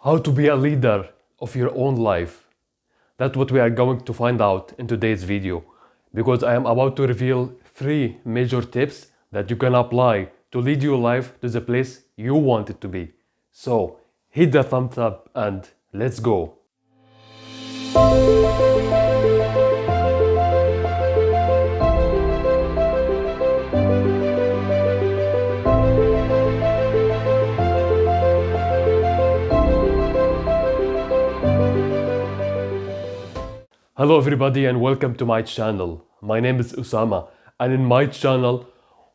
How to be a leader of your own life. That's what we are going to find out in today's video, because I am about to reveal 3 major tips that you can apply to lead your life to the place you want it to be. So hit the thumbs up and let's go. Hello everybody and welcome to my channel. My name is Usama, and in my channel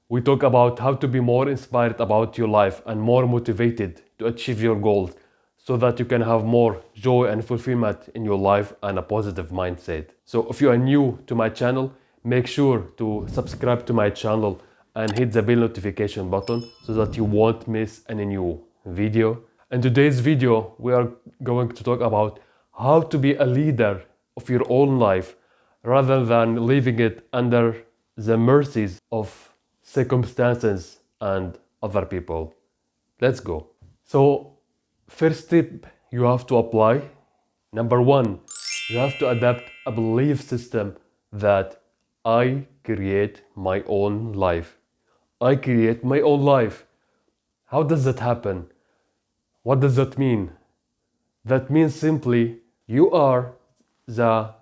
we talk about how to be more inspired about your life and more motivated to achieve your goals so that you can have more joy and fulfillment in your life and a positive mindset. So if you are new to my channel, make sure to subscribe to my channel and hit the bell notification button so that you won't miss any new video. In today's video we are going to talk about how to be a leader of your own life rather than leaving it under the mercies of circumstances and other people. Let's go. So, first tip you have to apply. Number 1, you have to adapt a belief system that I create my own life. I create my own life. How does that happen? What does that mean? That means simply you are the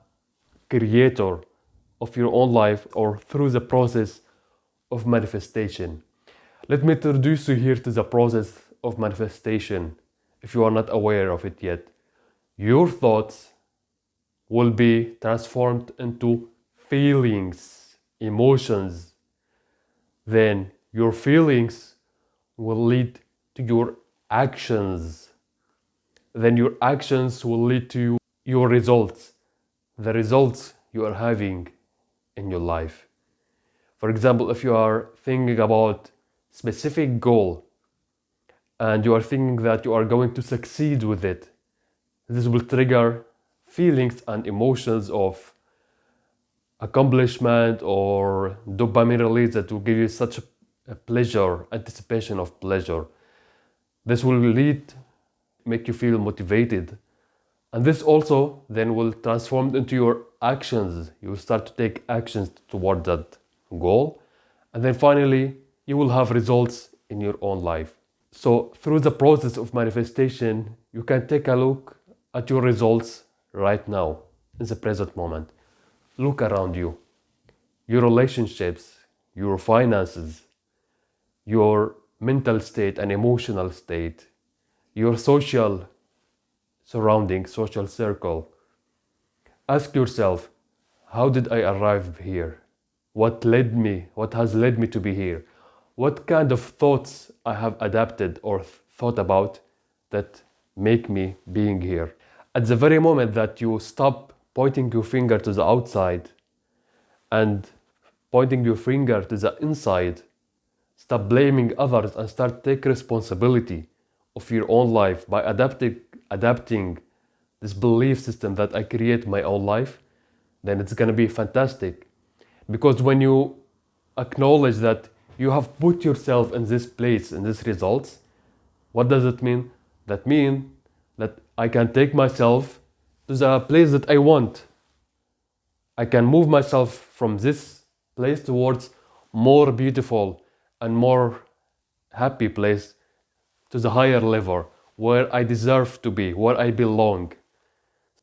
creator of your own life, or through the process of manifestation. Let me introduce you here to the process of manifestation if you are not aware of it yet. Your thoughts will be transformed into feelings, emotions. Then your feelings will lead to your actions. Then your actions will lead to your results. The results you are having in your life. For example, if you are thinking about specific goal and you are thinking that you are going to succeed with it, this will trigger feelings and emotions of accomplishment or dopamine release that will give you such a pleasure, anticipation of pleasure. This will make you feel motivated. And this also then will transform into your actions. You will start to take actions toward that goal. And then finally, you will have results in your own life. So through the process of manifestation, you can take a look at your results right now, in the present moment. Look around you. Your relationships, your finances, your mental state and emotional state, your social surrounding, social circle. Ask yourself, how did I arrive here? What has led me to be here? What kind of thoughts I have adapted or thought about that make me being here? At the very moment that you stop pointing your finger to the outside and pointing your finger to the inside, stop blaming others and start take responsibility of your own life by adapting this belief system that I create my own life, then it's going to be fantastic. Because when you acknowledge that you have put yourself in this place, in these results, what does it mean? That means that I can take myself to the place that I want. I can move myself from this place towards more beautiful and more happy place, to the higher level where I deserve to be, where I belong.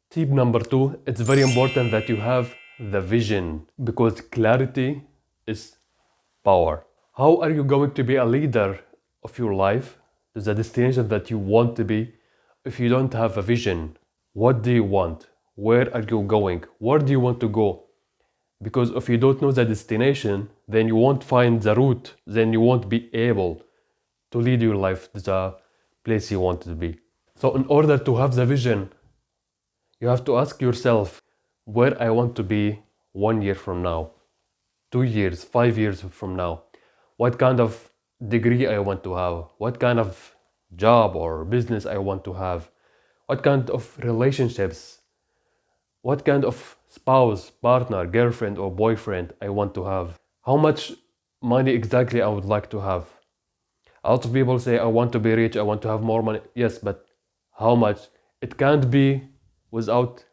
Tip number 2, it's very important that you have the vision, because clarity is power. How are you going to be a leader of your life to the destination that you want to be if you don't have a vision? What do you want? Where are you going? Where do you want to go? Because if you don't know the destination, then you won't find the route, then you won't be able to lead your life to the place you want to be. So in order to have the vision, you have to ask yourself where I want to be 1 year from now, 2 years, 5 years from now. What kind of degree I want to have, what kind of job or business I want to have, what kind of relationships, what kind of spouse, partner, girlfriend or boyfriend I want to have, how much money exactly I would like to have. A lot of people say, I want to be rich, I want to have more money. Yes, but how much. It can't be without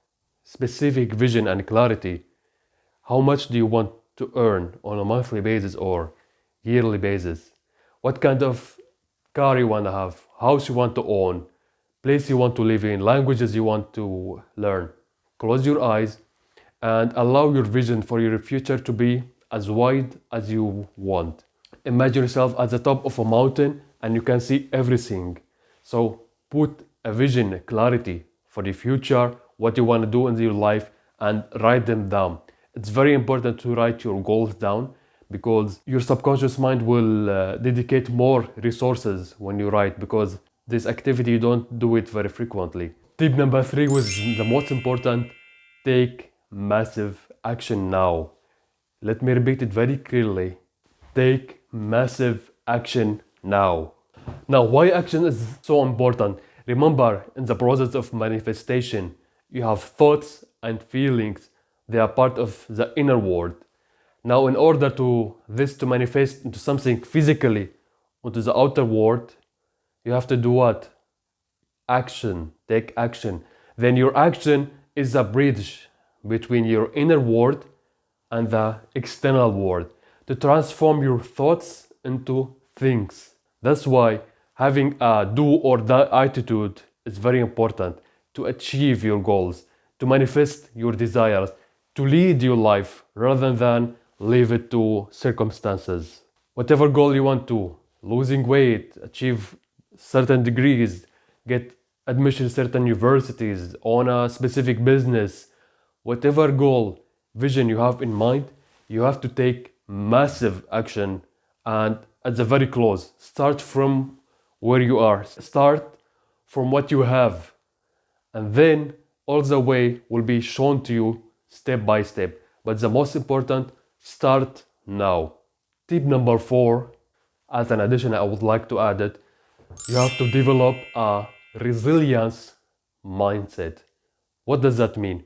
specific vision and clarity. How much do you want to earn on a monthly basis or yearly basis? What kind of car you want to have, house you want to own, place you want to live in, languages you want to learn. Close your eyes and allow your vision for your future to be as wide as you want. Imagine yourself at the top of a mountain and you can see everything. So put a vision, a clarity for the future, what you want to do in your life, and write them down. It's very important to write your goals down because your subconscious mind will dedicate more resources when you write, because this activity you don't do it very frequently. Tip number 3 was the most important: take massive action now. Let me repeat it very clearly. Take massive action now. Now, why action is so important? Remember, in the process of manifestation, you have thoughts and feelings. They are part of the inner world. Now, in order to this to manifest into something physically, onto the outer world, you have to do what? Action. Take action. Then your action is a bridge between your inner world and the external world to transform your thoughts into things. That's why having a do or die attitude is very important to achieve your goals, to manifest your desires, to lead your life rather than leave it to circumstances. Whatever goal you want to, losing weight, achieve certain degrees, get admission to certain universities, own a specific business, whatever goal, vision you have in mind, you have to take massive action. And at the very close, start from where you are, start from what you have, and then all the way will be shown to you step by step. But the most important, start now. Tip number 4, as an addition, I would like to add it, you have to develop a resilience mindset. What does that mean?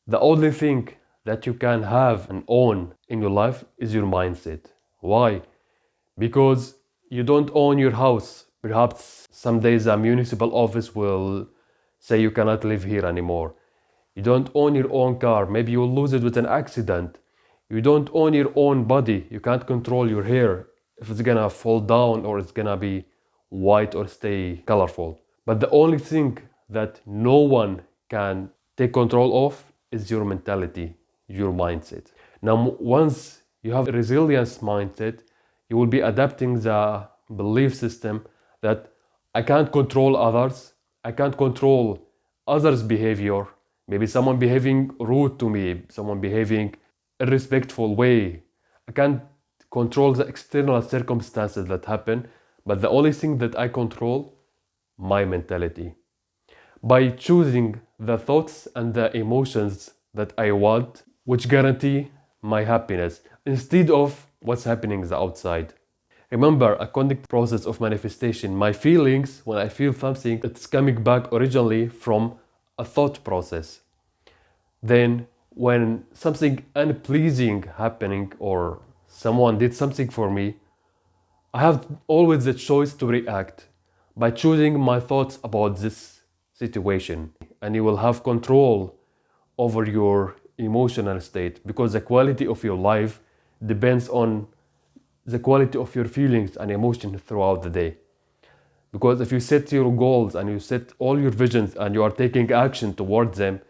The only thing that you can have and own in your life is your mindset. Why? Because you don't own your house. Perhaps some days a municipal office will say you cannot live here anymore. You don't own your own car. Maybe you'll lose it with an accident. You don't own your own body. You can't control your hair, if it's gonna fall down or it's gonna be white or stay colorful. But the only thing that no one can take control of is your mentality, your mindset. Now, once you have a resilience mindset, you will be adapting the belief system that I can't control others, I can't control others' behavior. Maybe someone behaving rude to me, someone behaving irrespectful way. I can't control the external circumstances that happen, but the only thing that I control, my mentality. By choosing the thoughts and the emotions that I want, which guarantee my happiness, instead of what's happening outside. Remember, according to the process of manifestation, my feelings, when I feel something, it's coming back originally from a thought process. Then when something unpleasing happening or someone did something for me, I have always the choice to react by choosing my thoughts about this situation, and you will have control over your emotional state, because the quality of your life depends on the quality of your feelings and emotions throughout the day. Because if you set your goals and you set all your visions and you are taking action towards them,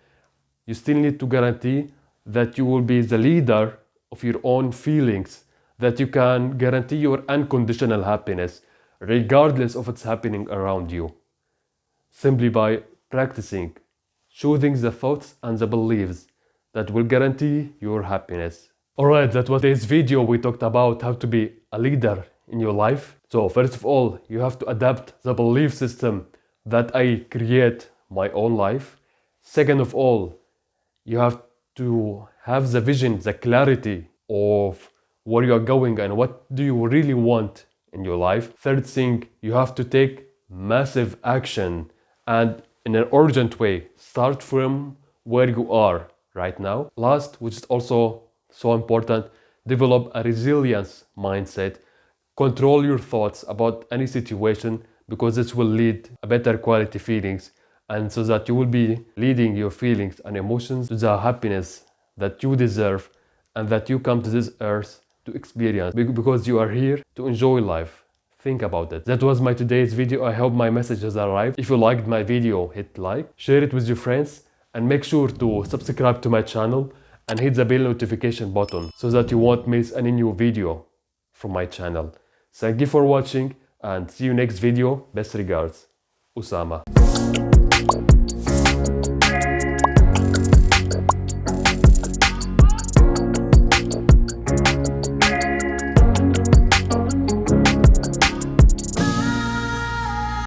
you still need to guarantee that you will be the leader of your own feelings, that you can guarantee your unconditional happiness regardless of what's happening around you, simply by practicing, choosing the thoughts and the beliefs that will guarantee your happiness. Alright, that was today's video. We talked about how to be a leader in your life. So first of all, you have to adapt the belief system that I create my own life. Second of all, you have to have the vision, the clarity of where you are going and what do you really want in your life. Third thing, you have to take massive action and in an urgent way. Start from where you are right now. Last, which is also so important, develop a resilience mindset. Control your thoughts about any situation because this will lead a better quality feelings, and so that you will be leading your feelings and emotions to the happiness that you deserve and that you come to this earth to experience, because you are here to enjoy life. Think about it. That was my today's video. I hope my message has arrived. If you liked my video, hit like, share it with your friends, and make sure to subscribe to my channel and hit the bell notification button so that you won't miss any new video from my channel. Thank you for watching and see you next video. Best regards, Usama.